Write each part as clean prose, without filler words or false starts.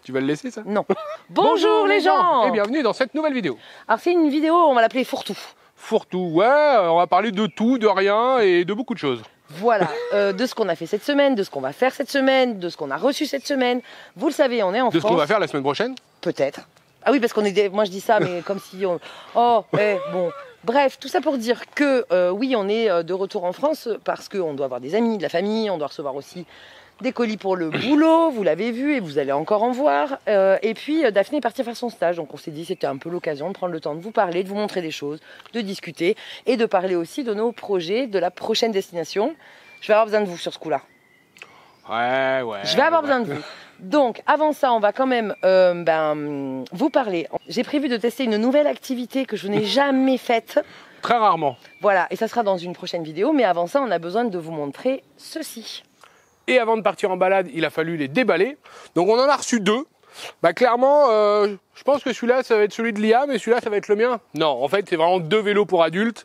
Tu vas le laisser ça? Non. Bonjour les gens. et bienvenue dans cette nouvelle vidéo. Alors c'est une vidéo, on va l'appeler fourre-tout. Fourre-tout, ouais, on va parler de tout, de rien et de beaucoup de choses. Voilà, de ce qu'on a fait cette semaine, de ce qu'on va faire cette semaine, de ce qu'on a reçu cette semaine. Vous le savez, on est en France. De ce qu'on va faire la semaine prochaine? Peut-être. Ah oui, parce qu'on est... Moi je dis ça, mais comme si on... Oh, bon... Bref, tout ça pour dire que oui, on est de retour en France parce qu'on doit avoir des amis, de la famille, on doit recevoir aussi des colis pour le boulot, vous l'avez vu et vous allez encore en voir. Et puis Daphné est partie faire son stage, donc on s'est dit que c'était un peu l'occasion de prendre le temps de vous parler, de vous montrer des choses, de discuter et de parler aussi de nos projets, de la prochaine destination. Je vais avoir besoin de vous sur ce coup-là. Ouais. Je vais avoir besoin de vous. Donc, avant ça, on va quand même vous parler. J'ai prévu de tester une nouvelle activité que je n'ai jamais faite. Très rarement. Voilà, et ça sera dans une prochaine vidéo. Mais avant ça, on a besoin de vous montrer ceci. Et avant de partir en balade, il a fallu les déballer. Donc on en a reçu deux. Bah clairement, je pense que celui-là, ça va être celui de Liam et celui-là, ça va être le mien. Non, en fait, c'est vraiment deux vélos pour adultes.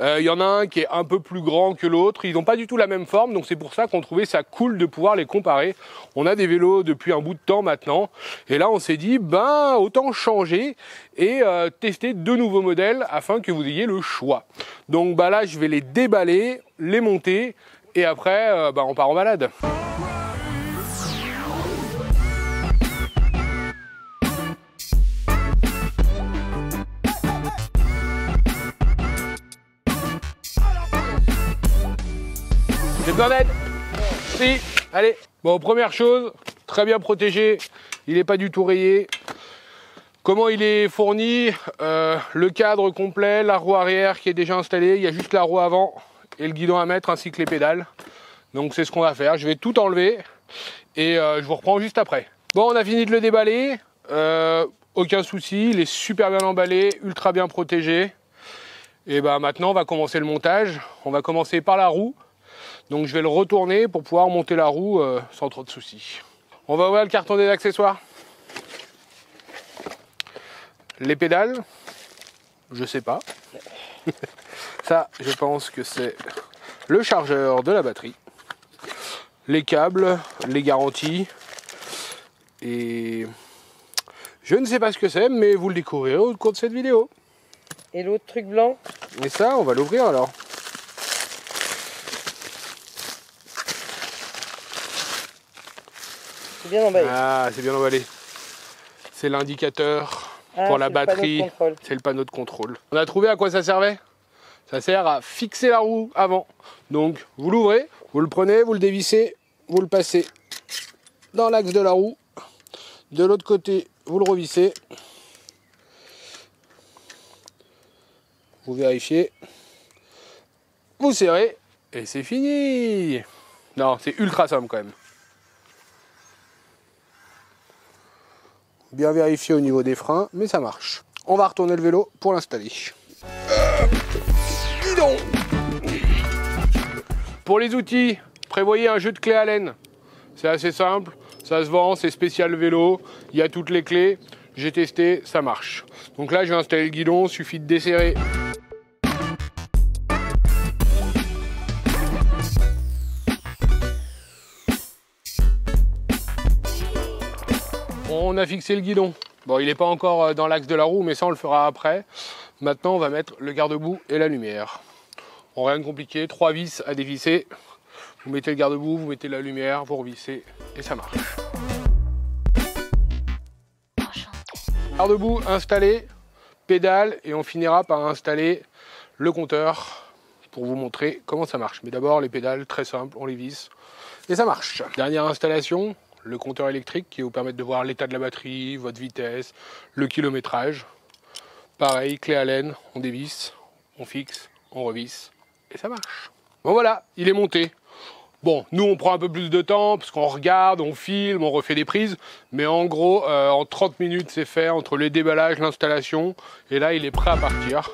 Il y en a un qui est un peu plus grand que l'autre. Ils n'ont pas du tout la même forme, donc c'est pour ça qu'on trouvait ça cool de pouvoir les comparer. On a des vélos depuis un bout de temps maintenant. Et là, on s'est dit, ben, autant changer et tester deux nouveaux modèles afin que vous ayez le choix. Donc bah là, je vais les déballer, les monter et après, on part en balade. J'ai besoin d'aide? Si, allez. Bon, première chose, très bien protégé, il n'est pas du tout rayé. Comment il est fourni? Le cadre complet, la roue arrière qui est déjà installée, il y a juste la roue avant et le guidon à mettre ainsi que les pédales. Donc c'est ce qu'on va faire, je vais tout enlever et je vous reprends juste après. Bon, on a fini de le déballer, aucun souci, il est super bien emballé, ultra bien protégé. Et bah maintenant on va commencer le montage, on va commencer par la roue. Donc je vais le retourner pour pouvoir monter la roue sans trop de soucis. On va ouvrir le carton des accessoires. Les pédales, je sais pas. Ça, je pense que c'est le chargeur de la batterie. Les câbles, les garanties. Et je ne sais pas ce que c'est, mais vous le découvrirez au cours de cette vidéo. Et l'autre truc blanc? Et ça, on va l'ouvrir alors. C'est bien emballé. Ah, c'est bien emballé. C'est l'indicateur pour la batterie. C'est le panneau de contrôle. On a trouvé à quoi ça servait? Ça sert à fixer la roue avant. Donc, vous l'ouvrez, vous le prenez, vous le dévissez, vous le passez dans l'axe de la roue. De l'autre côté, vous le revissez. Vous vérifiez. Vous serrez et c'est fini. Non, c'est ultra simple quand même. Bien vérifié au niveau des freins, mais ça marche. On va retourner le vélo pour l'installer. Guidon. Pour les outils, prévoyez un jeu de clés Allen. C'est assez simple, ça se vend, c'est spécial vélo, il y a toutes les clés. J'ai testé, ça marche. Donc là, je vais installer le guidon, suffit de desserrer. On a fixé le guidon. Bon, il n'est pas encore dans l'axe de la roue, mais ça on le fera après. Maintenant, on va mettre le garde-boue et la lumière. Bon, rien de compliqué, 3 vis à dévisser. Vous mettez le garde-boue, vous mettez la lumière, vous revissez et ça marche. Garde-boue installé, pédale et on finira par installer le compteur pour vous montrer comment ça marche. Mais d'abord, les pédales, très simple, on les visse et ça marche. Dernière installation. Le compteur électrique qui va vous permettre de voir l'état de la batterie, votre vitesse, le kilométrage. Pareil, clé Allen, on dévisse, on fixe, on revisse et ça marche. Bon voilà, il est monté. Bon, nous on prend un peu plus de temps parce qu'on regarde, on filme, on refait des prises. Mais en gros, en 30 minutes c'est fait entre le déballage, l'installation. Et là il est prêt à partir.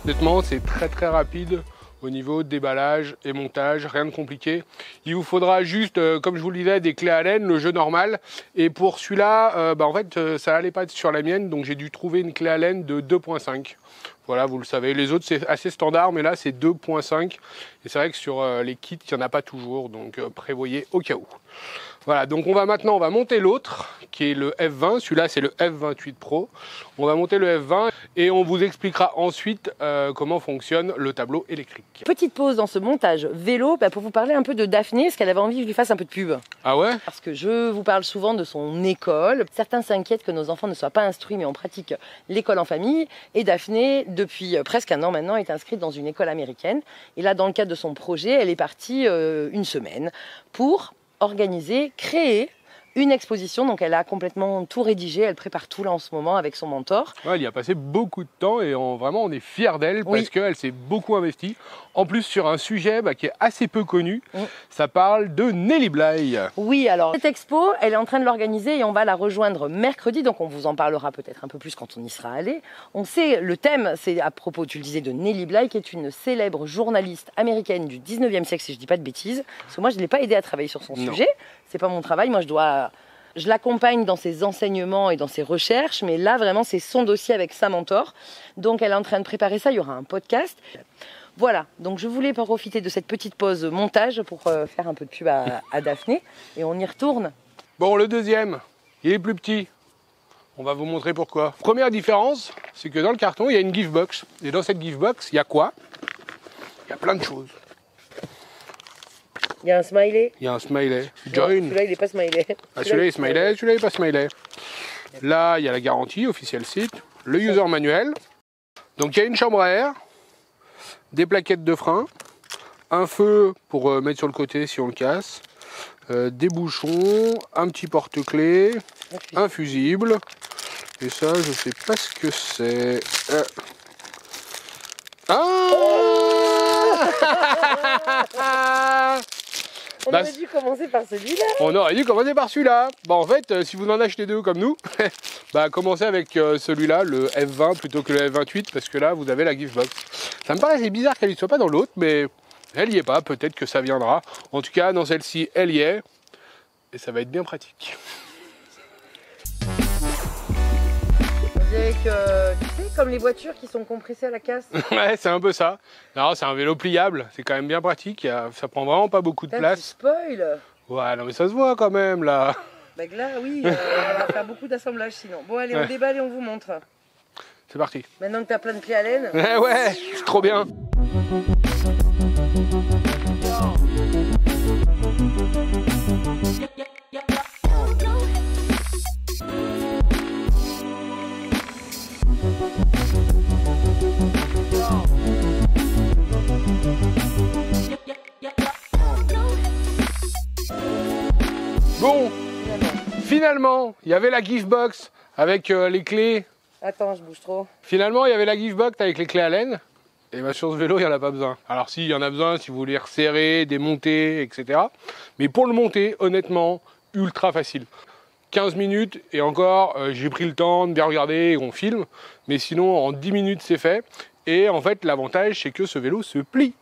Honnêtement, c'est très rapide. au niveau déballage et montage, rien de compliqué. Il vous faudra juste, comme je vous le disais, des clés Allen, le jeu normal. Et pour celui-là, en fait, ça allait pas être sur la mienne, donc j'ai dû trouver une clé Allen de 2.5. Voilà, vous le savez. Les autres, c'est assez standard, mais là, c'est 2.5. Et c'est vrai que sur les kits, il n'y en a pas toujours, donc prévoyez au cas où. Voilà, donc on va monter l'autre, qui est le F20. Celui-là, c'est le F28 Pro. On va monter le F20 et on vous expliquera ensuite comment fonctionne le tableau électrique. Petite pause dans ce montage vélo pour vous parler un peu de Daphné, parce qu'elle avait envie que je lui fasse un peu de pub. Ah ouais? Parce que je vous parle souvent de son école. Certains s'inquiètent que nos enfants ne soient pas instruits, mais on pratique l'école en famille. Et Daphné, depuis presque un an maintenant, est inscrite dans une école américaine. Et là, dans le cadre de son projet, elle est partie une semaine pour organiser, créer une exposition. Donc elle a complètement tout rédigé, elle prépare tout là en ce moment avec son mentor. Ouais, elle y a passé beaucoup de temps et vraiment on est fiers d'elle parce qu'elle s'est beaucoup investie. En plus sur un sujet qui est assez peu connu, ça parle de Nelly Bly. Oui, alors cette expo, elle est en train de l'organiser et on va la rejoindre mercredi, donc on vous en parlera peut-être un peu plus quand on y sera allé. On sait, le thème, c'est à propos, tu le disais, de Nelly Bly, qui est une célèbre journaliste américaine du 19e siècle, si je dis pas de bêtises. Parce que moi, je ne l'ai pas aidée à travailler sur son sujet. C'est pas mon travail, moi je l'accompagne dans ses enseignements et dans ses recherches, mais là vraiment c'est son dossier avec sa mentor. Donc elle est en train de préparer ça, il y aura un podcast. Voilà, donc je voulais profiter de cette petite pause montage pour faire un peu de pub à Daphné et on y retourne. Bon, le deuxième, il est plus petit. On va vous montrer pourquoi. Première différence, c'est que dans le carton, il y a une gift box. Et dans cette gift box, il y a quoi? Il y a plein de choses. Il y a un smiley. Il y a un smiley. Join. Celui-là, il n'est pas smiley. Ah, celui-là, il est smiley, celui-là, il n'est pas smiley. Là, il y a la garantie, officiel site. Le user manuel. Donc, il y a une chambre à air, des plaquettes de frein, un feu pour mettre sur le côté si on le casse, des bouchons, un petit porte-clés, un fusible. Et ça, je sais pas ce que c'est. On aurait dû commencer par celui-là. On aurait dû commencer par celui-là. En fait, si vous en achetez deux comme nous, commencez avec celui-là, le F20 plutôt que le F28, parce que là, vous avez la gift box. Ça me paraissait bizarre qu'elle ne soit pas dans l'autre, mais elle n'y est pas. Peut-être que ça viendra. En tout cas, dans celle-ci, elle y est. Et ça va être bien pratique. Avec, tu sais, comme les voitures qui sont compressées à la casse. Ouais, c'est un peu ça. Non, c'est un vélo pliable, c'est quand même bien pratique. Ça prend vraiment pas beaucoup de place. Tu spoil. Ouais, non mais ça se voit quand même là. Bah là, oui, on va faire beaucoup d'assemblage sinon. Bon, allez, on déballe et on vous montre. C'est parti. Maintenant que tu as plein de clés Allen. Ouais, c'est trop bien. Bon, finalement, il y avait la gift box avec les clés. Attends, je bouge trop. Finalement, il y avait la gift box avec les clés Allen. Et sur ce vélo, il n'y en a pas besoin. Alors si, il y en a besoin si vous voulez resserrer, démonter, etc. Mais pour le monter, honnêtement, ultra facile. 15 minutes et encore, j'ai pris le temps de bien regarder et on filme. Mais sinon, en 10 minutes, c'est fait. Et en fait, l'avantage, c'est que ce vélo se plie.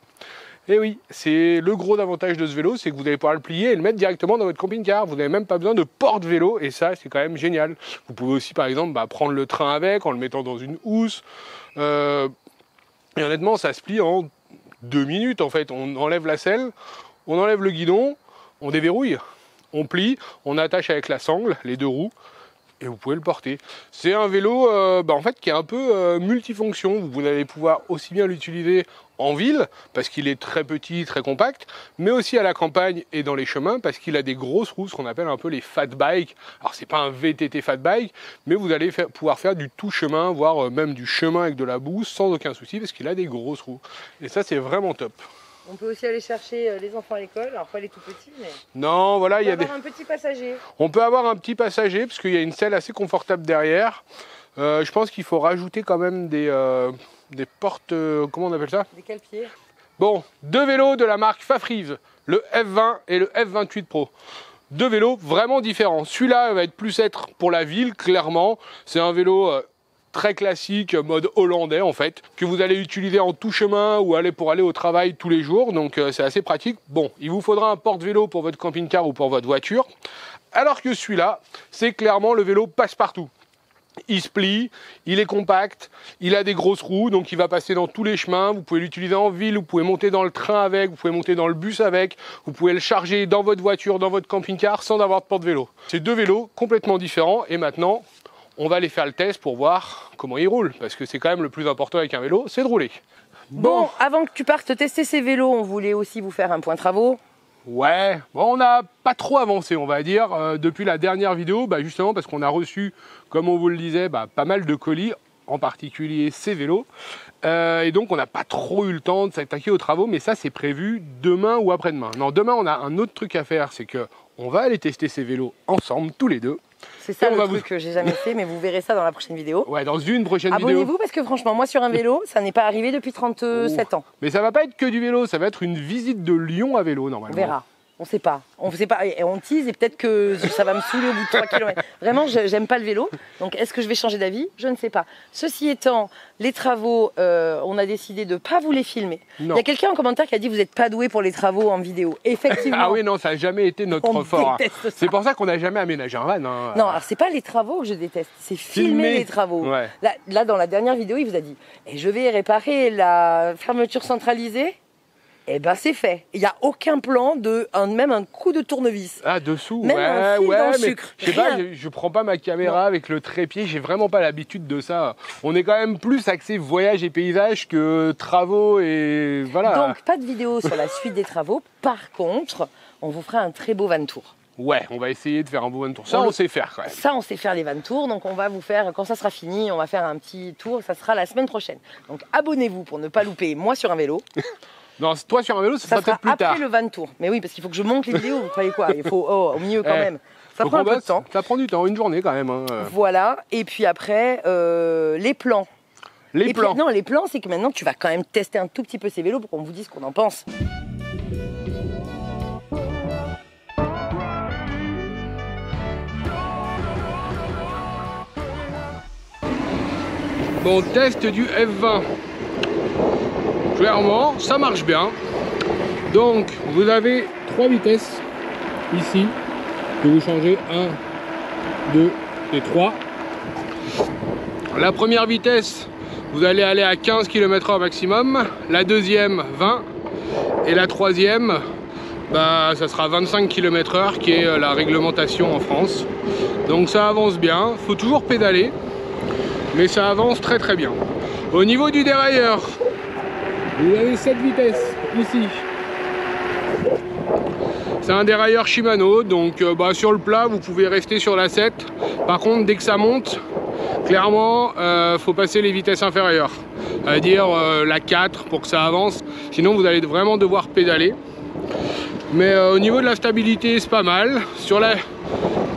Et oui, c'est le gros avantage de ce vélo, c'est que vous allez pouvoir le plier et le mettre directement dans votre camping-car. Vous n'avez même pas besoin de porte-vélo et ça, c'est quand même génial. Vous pouvez aussi, par exemple, prendre le train avec en le mettant dans une housse. Et honnêtement, ça se plie en 2 minutes en fait. On enlève la selle, on enlève le guidon, on déverrouille, on plie, on attache avec la sangle, les 2 roues. Et vous pouvez le porter. C'est un vélo en fait, qui est un peu multifonction. Vous allez pouvoir aussi bien l'utiliser en ville, parce qu'il est très petit, très compact, mais aussi à la campagne et dans les chemins, parce qu'il a des grosses roues, ce qu'on appelle un peu les fat bikes. Alors c'est pas un VTT fat bike, mais vous allez pouvoir faire du tout chemin, voire même du chemin avec de la boue, sans aucun souci, parce qu'il a des grosses roues. Et ça, c'est vraiment top. On peut aussi aller chercher les enfants à l'école, alors pas les tout petits, mais... Non, voilà, il y a un petit passager. On peut avoir un petit passager, parce qu'il y a une selle assez confortable derrière. Je pense qu'il faut rajouter quand même des portes... comment on appelle ça? Des cale-pieds. Bon, 2 vélos de la marque Fafrive, le F20 et le F28 Pro. 2 vélos vraiment différents. Celui-là va être plus pour la ville, clairement. C'est un vélo très classique, mode hollandais en fait, que vous allez utiliser en tout chemin ou pour aller au travail tous les jours, donc c'est assez pratique. Bon, il vous faudra un porte-vélo pour votre camping-car ou pour votre voiture, alors que celui-là, c'est clairement le vélo passe-partout. Il se plie, il est compact, il a des grosses roues, donc il va passer dans tous les chemins. Vous pouvez l'utiliser en ville, vous pouvez monter dans le train avec, vous pouvez monter dans le bus avec, vous pouvez le charger dans votre voiture, dans votre camping-car sans avoir de porte-vélo. C'est deux vélos complètement différents et maintenant, on va aller faire le test pour voir comment ils roulent, parce que c'est quand même le plus important avec un vélo, c'est de rouler. Bon, avant que tu partes tester ces vélos, on voulait aussi vous faire un point travaux. Ouais, bon, on n'a pas trop avancé, on va dire, depuis la dernière vidéo, justement parce qu'on a reçu, comme on vous le disait, pas mal de colis, en particulier ces vélos. Et donc, on n'a pas trop eu le temps de s'attaquer aux travaux, mais ça, c'est prévu demain ou après-demain. Non, demain, on a un autre truc à faire, c'est que on va aller tester ces vélos ensemble, tous les deux. C'est ça le truc que j'ai jamais fait, mais vous verrez ça dans la prochaine vidéo. Ouais, dans une prochaine vidéo. Abonnez-vous parce que franchement, moi sur un vélo, ça n'est pas arrivé depuis 37 ans. Mais ça va pas être que du vélo, ça va être une visite de Lyon à vélo normalement. On verra. On sait pas. On sait pas. Et on tease et peut-être que ça va me saouler au bout de 3 km. Vraiment, j'aime pas le vélo. Donc, est-ce que je vais changer d'avis? Je ne sais pas. Ceci étant, les travaux, on a décidé de ne pas vous les filmer. Non. Il y a quelqu'un en commentaire qui a dit vous n'êtes pas doué pour les travaux en vidéo. Effectivement. Ah oui, non, ça n'a jamais été notre fort. C'est pour ça qu'on n'a jamais aménagé un van. Hein. Non, alors c'est pas les travaux que je déteste, c'est filmer les travaux. Ouais. Là, dans la dernière vidéo, il vous a dit je vais réparer la fermeture centralisée. Eh ben c'est fait. Il n'y a aucun plan même un coup de tournevis. Ah, dessous, même un fil dans le mais sucre. Je sais pas, je prends pas ma caméra avec le trépied, j'ai vraiment pas l'habitude de ça. On est quand même plus axé voyage et paysage que travaux et voilà. Donc pas de vidéo sur la suite des travaux. Par contre, on vous fera un très beau van tour. Ouais, on va essayer de faire un beau van tour. Ça, on sait faire quand même. Ça, on sait faire les van tours. Donc, on va vous faire, quand ça sera fini, on va faire un petit tour. Ça sera la semaine prochaine. Donc, abonnez-vous pour ne pas louper moi sur un vélo. Non, toi sur un vélo, ça sera peut-être plus tard. Après le van tour. Mais oui, parce qu'il faut que je monte les vidéos. Vous croyez quoi? Il faut au milieu quand même. Ça prend un peu de temps. Ça prend du temps, une journée quand même. Hein. Voilà. Et puis après, les plans. Les plans. Non, les plans, c'est que maintenant, tu vas quand même tester un tout petit peu ces vélos pour qu'on vous dise ce qu'on en pense. Bon, test du F20. Clairement, ça marche bien. Donc, vous avez 3 vitesses ici. Que vous changez 1, 2 et 3. La première vitesse, vous allez aller à 15 km/h maximum. La deuxième, 20. Et la troisième, ça sera 25 km/h qui est la réglementation en France. Donc ça avance bien. Il faut toujours pédaler. Mais ça avance très très bien. Au niveau du dérailleur, vous avez 7 vitesses ici. C'est un dérailleur Shimano, donc sur le plat vous pouvez rester sur la 7. Par contre dès que ça monte, clairement faut passer les vitesses inférieures. C'est-à-dire la 4 pour que ça avance. Sinon vous allez vraiment devoir pédaler. Mais au niveau de la stabilité c'est pas mal.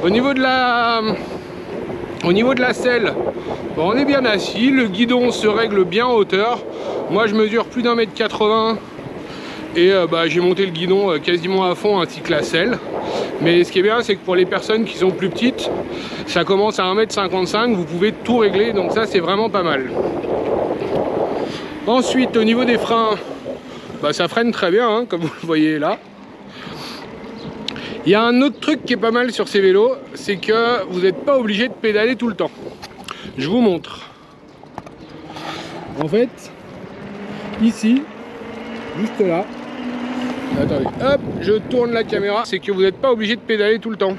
Au niveau de la selle, on est bien assis, le guidon se règle bien en hauteur. Moi je mesure plus d'1,80 m et j'ai monté le guidon quasiment à fond ainsi que la selle. Mais ce qui est bien c'est que pour les personnes qui sont plus petites, ça commence à 1,55 m, vous pouvez tout régler, donc ça c'est vraiment pas mal. Ensuite au niveau des freins, ça freine très bien hein, comme vous le voyez là. Il y a un autre truc qui est pas mal sur ces vélos, c'est que vous n'êtes pas obligé de pédaler tout le temps. Je vous montre. En fait, ici, juste là, attendez, hop, je tourne la caméra, c'est que vous n'êtes pas obligé de pédaler tout le temps.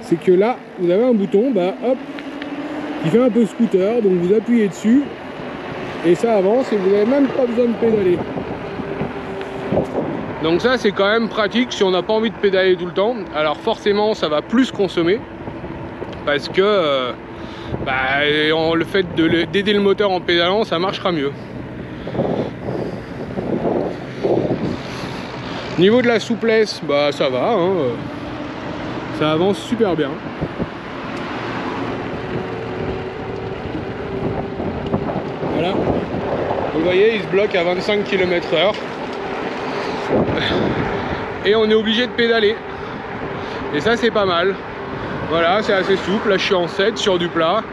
C'est que là, vous avez un bouton, hop, qui fait un peu scooter, donc vous appuyez dessus, et ça avance, et vous n'avez même pas besoin de pédaler. Donc ça c'est quand même pratique si on n'a pas envie de pédaler tout le temps. Alors forcément ça va plus consommer parce que le fait d'aider le moteur en pédalant ça marchera mieux. Niveau de la souplesse, ça va, hein, ça avance super bien. Voilà, vous voyez il se bloque à 25 km/h. Et on est obligé de pédaler et ça c'est pas mal. Voilà, c'est assez souple. Là je suis en 7 sur du plat.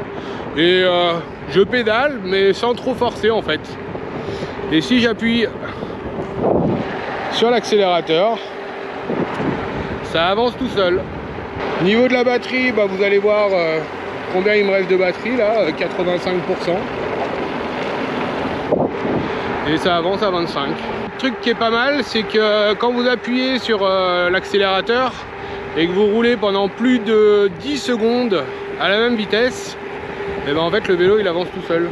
Et je pédale mais sans trop forcer en fait. Et si j'appuie sur l'accélérateur, ça avance tout seul. Niveau de la batterie, bah, vous allez voir combien il me reste de batterie là, 85%. Et ça avance à 25. Le truc qui est pas mal, c'est que quand vous appuyez sur l'accélérateur et que vous roulez pendant plus de 10 secondes à la même vitesse, et ben en fait le vélo il avance tout seul.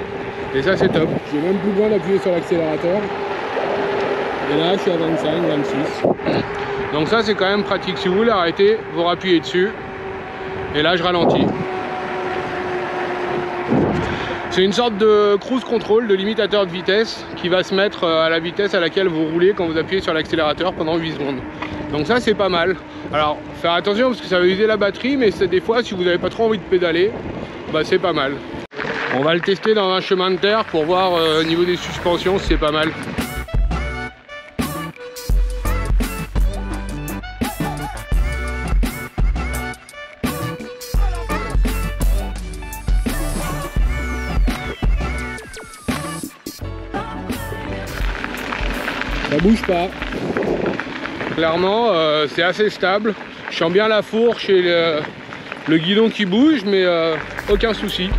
Et ça c'est top. J'ai même plus besoin d'appuyer sur l'accélérateur. Et là je suis à 25, 26. Donc ça c'est quand même pratique. Si vous voulez arrêter, vous rappuyez dessus. Et là je ralentis. C'est une sorte de cruise control, de limitateur de vitesse qui va se mettre à la vitesse à laquelle vous roulez quand vous appuyez sur l'accélérateur pendant 8 secondes. Donc ça c'est pas mal. Alors faire attention parce que ça va user la batterie, mais des fois si vous n'avez pas trop envie de pédaler, bah c'est pas mal. On va le tester dans un chemin de terre pour voir au niveau des suspensions si c'est pas mal. Ça bouge pas. Clairement, c'est assez stable. Je sens bien la fourche et le guidon qui bouge, mais aucun souci.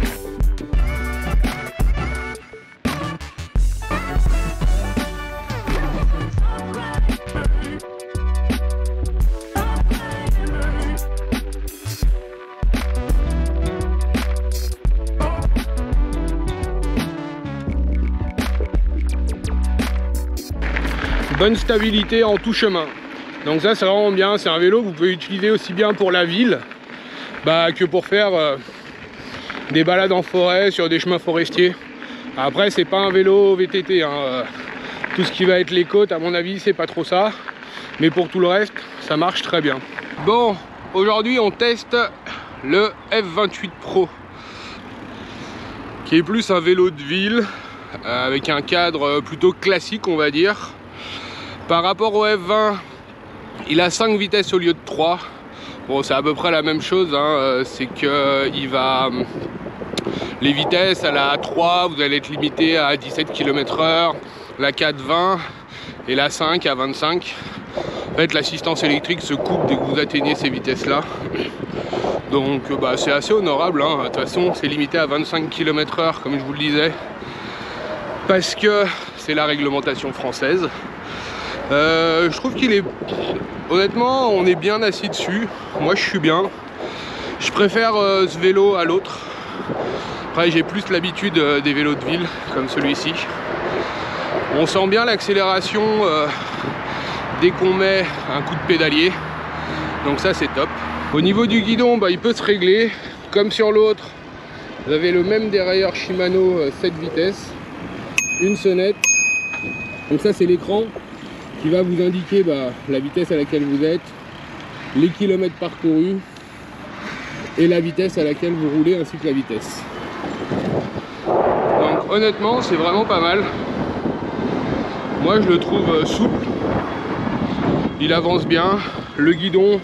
Bonne stabilité en tout chemin. Donc ça c'est vraiment bien, c'est un vélo que vous pouvez utiliser aussi bien pour la ville que pour faire des balades en forêt, sur des chemins forestiers. Après c'est pas un vélo VTT, hein. Tout ce qui va être les côtes à mon avis c'est pas trop ça, mais pour tout le reste ça marche très bien. Bon, aujourd'hui on teste le F28 Pro qui est plus un vélo de ville avec un cadre plutôt classique on va dire. Par rapport au F20, il a 5 vitesses au lieu de 3. Bon, c'est à peu près la même chose, hein. C'est que les vitesses à la 3, vous allez être limité à 17 km/h, la 4 20 et la 5 à 25. En fait, l'assistance électrique se coupe dès que vous atteignez ces vitesses-là. Donc, c'est assez honorable, hein. De toute façon, c'est limité à 25 km/h, comme je vous le disais, parce que c'est la réglementation française. Je trouve qu'il est... Honnêtement, on est bien assis dessus. Moi, je suis bien. Je préfère ce vélo à l'autre. Après, j'ai plus l'habitude des vélos de ville, comme celui-ci. On sent bien l'accélération dès qu'on met un coup de pédalier. Donc ça, c'est top. Au niveau du guidon, il peut se régler. Comme sur l'autre, vous avez le même dérailleur Shimano 7 vitesses. Une sonnette. Donc ça, c'est l'écran qui va vous indiquer la vitesse à laquelle vous êtes, les kilomètres parcourus et la vitesse à laquelle vous roulez ainsi que la vitesse. Donc honnêtement c'est vraiment pas mal. Moi je le trouve souple, il avance bien, le guidon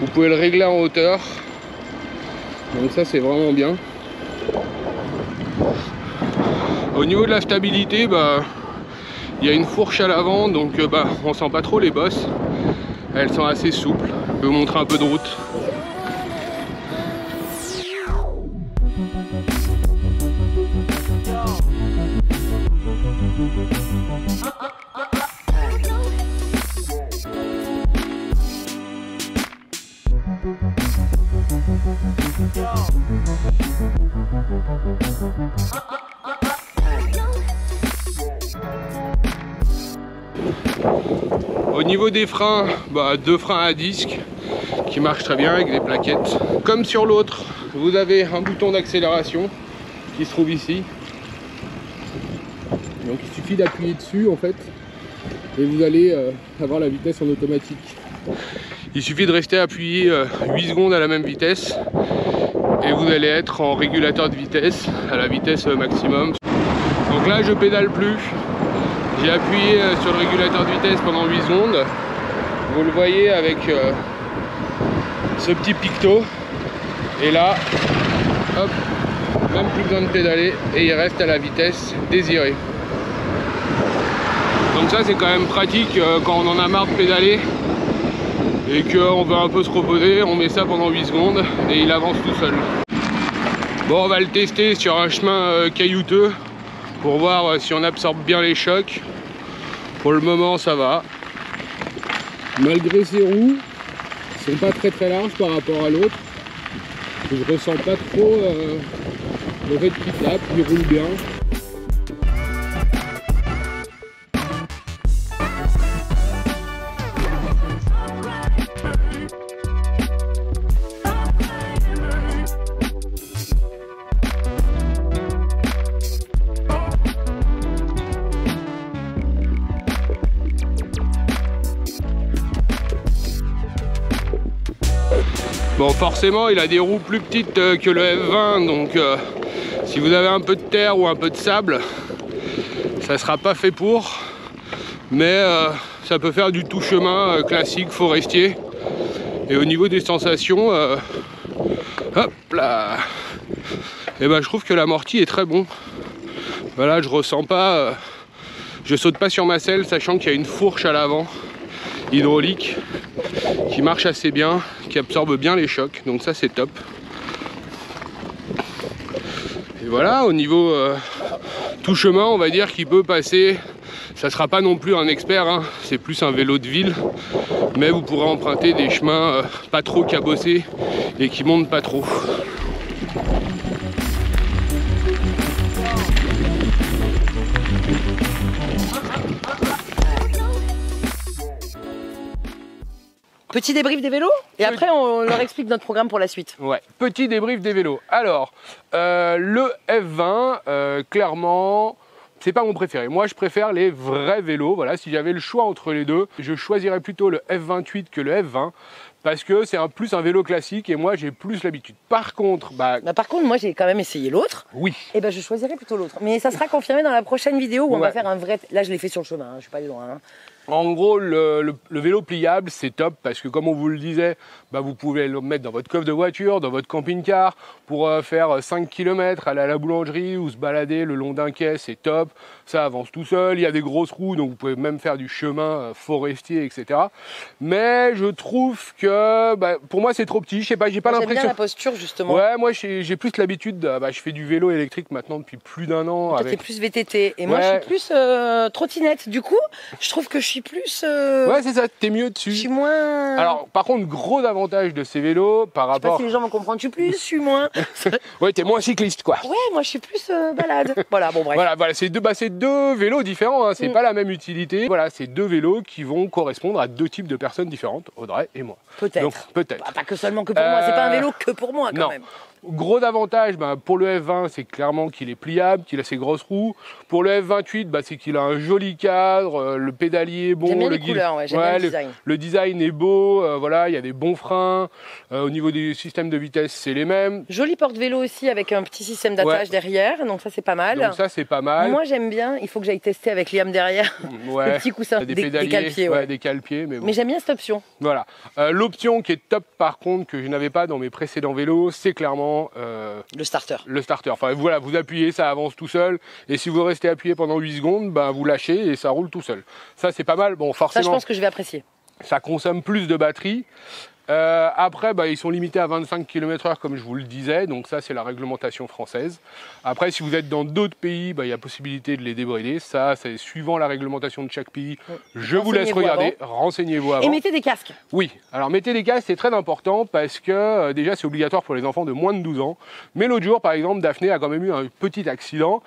vous pouvez le régler en hauteur, donc ça c'est vraiment bien. Au niveau de la stabilité, il y a une fourche à l'avant, donc on sent pas trop les bosses. Elles sont assez souples. Je vais vous montrer un peu de route. Au niveau des freins, deux freins à disque qui marchent très bien avec des plaquettes. Comme sur l'autre, vous avez un bouton d'accélération qui se trouve ici. Donc il suffit d'appuyer dessus en fait et vous allez avoir la vitesse en automatique. Il suffit de rester appuyé 8 secondes à la même vitesse et vous allez être en régulateur de vitesse à la vitesse maximum. Donc là je pédale plus. J'ai appuyé sur le régulateur de vitesse pendant 8 secondes. Vous le voyez avec ce petit picto. Et là, hop, même plus besoin de pédaler et il reste à la vitesse désirée. Donc ça c'est quand même pratique quand on en a marre de pédaler et qu'on veut un peu se reposer, on met ça pendant 8 secondes et il avance tout seul. Bon, on va le tester sur un chemin caillouteux pour voir si on absorbe bien les chocs. Pour le moment ça va. Malgré ces roues, qui sont pas très larges par rapport à l'autre, je ressens pas trop le fait qu'il tape, il roule bien. Bon, forcément il a des roues plus petites que le F20, donc si vous avez un peu de terre ou un peu de sable, ça sera pas fait pour, mais ça peut faire du tout chemin classique forestier. Et au niveau des sensations, hop là, et ben je trouve que l'amorti est très bon. Voilà, je ressens pas, je saute pas sur ma selle, sachant qu'il y a une fourche à l'avant hydraulique qui marche assez bien, qui absorbe bien les chocs, donc ça c'est top. Et voilà, au niveau tout chemin, on va dire qu'il peut passer, ça sera pas non plus un expert, hein, c'est plus un vélo de ville, mais vous pourrez emprunter des chemins pas trop cabossés et qui montent pas trop. Petit débrief des vélos et après on leur explique notre programme pour la suite. Ouais, petit débrief des vélos. Alors, le F20, clairement, c'est pas mon préféré. Moi, je préfère les vrais vélos. Voilà, si j'avais le choix entre les deux, je choisirais plutôt le F28 que le F20 parce que c'est plus un vélo classique et moi, j'ai plus l'habitude. Par contre, moi, j'ai quand même essayé l'autre. Oui. Et je choisirais plutôt l'autre. Mais ça sera confirmé dans la prochaine vidéo où on va faire un vrai. Là, je l'ai fait sur le chemin. Hein, je suis pas allé loin. Hein. En gros, le vélo pliable, c'est top parce que comme on vous le disait, vous pouvez le mettre dans votre coffre de voiture, dans votre camping-car pour faire 5 km, aller à la boulangerie ou se balader le long d'un quai, c'est top. Ça avance tout seul, il y a des grosses roues, donc vous pouvez même faire du chemin forestier, etc. Mais je trouve que, pour moi, c'est trop petit. Je sais pas, j'ai pas l'impression. J'aime bien la posture, justement. Ouais, moi, j'ai plus l'habitude, je fais du vélo électrique maintenant depuis plus d'1 an. Toi, t'es plus VTT et moi, je suis plus trottinette. Du coup, je trouve que je suis plus... Ouais, c'est ça, t'es mieux dessus. Je suis moins... Alors, par contre, gros avantage de ces vélos par rapport... Je sais pas si les gens vont comprendre, je suis plus, je suis moins... Ouais, t'es moins cycliste, quoi. Ouais, moi, je suis plus balade. Voilà, bon, bref. Voilà, c'est deux vélos différents, hein. C'est pas la même utilité. Voilà, c'est deux vélos qui vont correspondre à deux types de personnes différentes, Audrey et moi. Peut-être. Donc, peut-être. Pas que seulement que pour moi, c'est pas un vélo que pour moi, quand même. Gros avantage pour le F20, c'est clairement qu'il est pliable, qu'il a ses grosses roues. Pour le F28, c'est qu'il a un joli cadre, le pédalier est bon. J'aime bien les couleurs, j'aime bien le design. Le design est beau, voilà, il y a des bons freins. Au niveau des systèmes de vitesse, c'est les mêmes. Joli porte-vélo aussi avec un petit système d'attache derrière, donc ça c'est pas mal. Donc ça c'est pas mal. Moi j'aime bien, il faut que j'aille tester avec Liam derrière. Ouais. Le petit coussin, des calpiers. Ouais, des calpiers, mais bon. Mais j'aime bien cette option. Voilà. L'option qui est top par contre, que je n'avais pas dans mes précédents vélos, c'est clairement... le starter. Le starter. Enfin voilà, vous appuyez, ça avance tout seul. Et si vous restez appuyé pendant 8 secondes, vous lâchez et ça roule tout seul. Ça c'est pas mal. Bon, forcément. Ça je pense que je vais apprécier. Ça consomme plus de batterie. Après, ils sont limités à 25 km/h comme je vous le disais, donc ça c'est la réglementation française. Après, si vous êtes dans d'autres pays, il y a possibilité de les débrider. Ça, c'est suivant la réglementation de chaque pays. Je vous laisse regarder, renseignez-vous avant. Et mettez des casques. Oui, alors mettez des casques, c'est très important parce que déjà c'est obligatoire pour les enfants de moins de 12 ans. Mais l'autre jour, par exemple, Daphné a quand même eu un petit accident.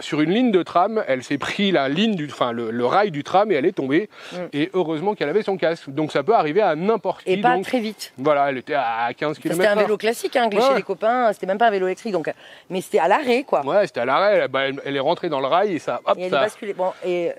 Sur une ligne de tram, elle s'est pris la ligne le rail du tram et elle est tombée. Et heureusement qu'elle avait son casque. Donc ça peut arriver à n'importe qui. Et pas très vite. Voilà, elle était à 15 km/h. C'était un vélo classique, hein, chez les copains. C'était même pas un vélo électrique, donc. Mais c'était à l'arrêt, quoi. Ouais, c'était à l'arrêt. Elle est rentrée dans le rail et ça. Hop, et elle est basculée. Bon,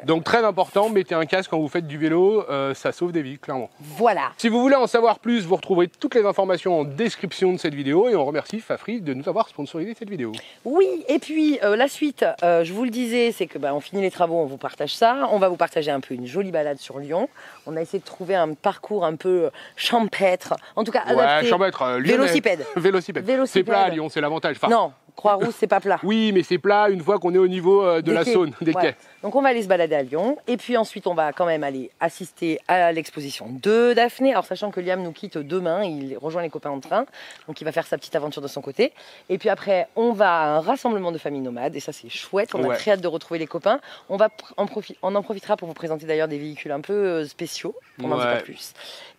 donc très important, mettez un casque quand vous faites du vélo, ça sauve des vies, clairement. Voilà. Si vous voulez en savoir plus, vous retrouverez toutes les informations en description de cette vidéo et on remercie Fafri de nous avoir sponsorisé cette vidéo. Oui, et puis la ensuite, je vous le disais, c'est que on finit les travaux, on vous partage ça. On va vous partager un peu une jolie balade sur Lyon. On a essayé de trouver un parcours un peu champêtre, en tout cas adapté. Ouais, champêtre, Vélocipède. Vélocipède. C'est plat à Lyon, c'est l'avantage. Enfin, non, Croix-Rousse, c'est pas plat. Oui, mais c'est plat une fois qu'on est au niveau de la Saône, des quais. Donc on va aller se balader à Lyon. Et puis ensuite, on va quand même aller assister à l'exposition de Daphné. Alors sachant que Liam nous quitte demain, il rejoint les copains en train. Donc il va faire sa petite aventure de son côté. Et puis après, on va à un rassemblement de familles nomades. Et ça, c'est chouette. On a très hâte de retrouver les copains. On en profitera pour vous présenter d'ailleurs des véhicules un peu spéciaux. On n'en dit pas plus.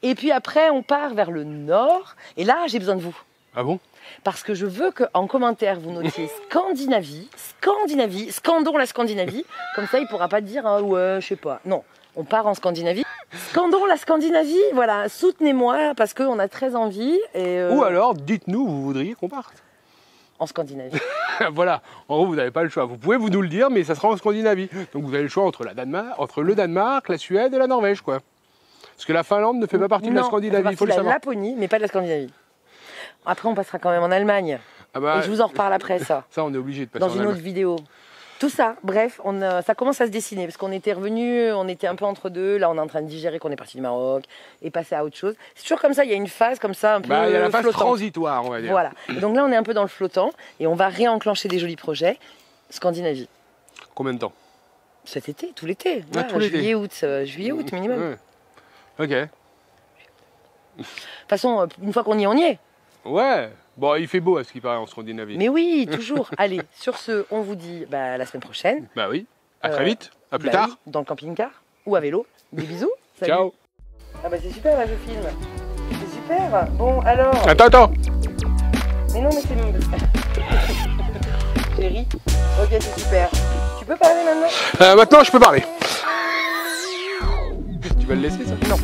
Et puis après, on part vers le nord. Et là, j'ai besoin de vous. Ah bon? Parce que je veux qu'en commentaire, vous notiez Scandinavie, scandons la Scandinavie. Comme ça, il ne pourra pas dire, ah ouais, je sais pas. Non, on part en Scandinavie. Scandons la Scandinavie, voilà, soutenez-moi parce qu'on a très envie. Ou alors, dites-nous où vous voudriez qu'on parte. En Scandinavie. Voilà, en gros, vous n'avez pas le choix. Vous pouvez nous le dire, mais ça sera en Scandinavie. Donc vous avez le choix entre le Danemark, la Suède et la Norvège, quoi. Parce que la Finlande ne fait pas partie de la Scandinavie, il faut le savoir. La Laponie, mais pas de la Scandinavie. Après, on passera quand même en Allemagne. Et je vous en reparle après, ça. Ça, on est obligé de passer dans une autre vidéo. Tout ça, bref, ça commence à se dessiner parce qu'on était revenus, on était un peu entre deux. Là, on est en train de digérer qu'on est parti du Maroc et passer à autre chose. C'est toujours comme ça, il y a une phase comme ça, un peu il y a la phase flottante. transitoire, on va dire. Voilà. Et donc là, on est un peu dans le flottant et on va réenclencher des jolis projets. Scandinavie. Combien de temps? Cet été, tout l'été. Ah, tout l'été. Juillet-août minimum. Ok. De toute façon, une fois qu'on y est, on y est. Ouais, bon, il fait beau à ce qui paraît en Scandinavie. Mais oui, toujours. Allez, sur ce, on vous dit la semaine prochaine. Bah oui, à très vite, à plus tard. Oui, dans le camping-car ou à vélo. Des bisous. Salut. Ciao. Ah bah c'est super là, je filme. C'est super. Bon, alors. Attends. Mais non, mais c'est mon. Chérie. Ok, c'est super. Tu peux parler maintenant? Maintenant, je peux parler. Tu vas le laisser, ça? Non.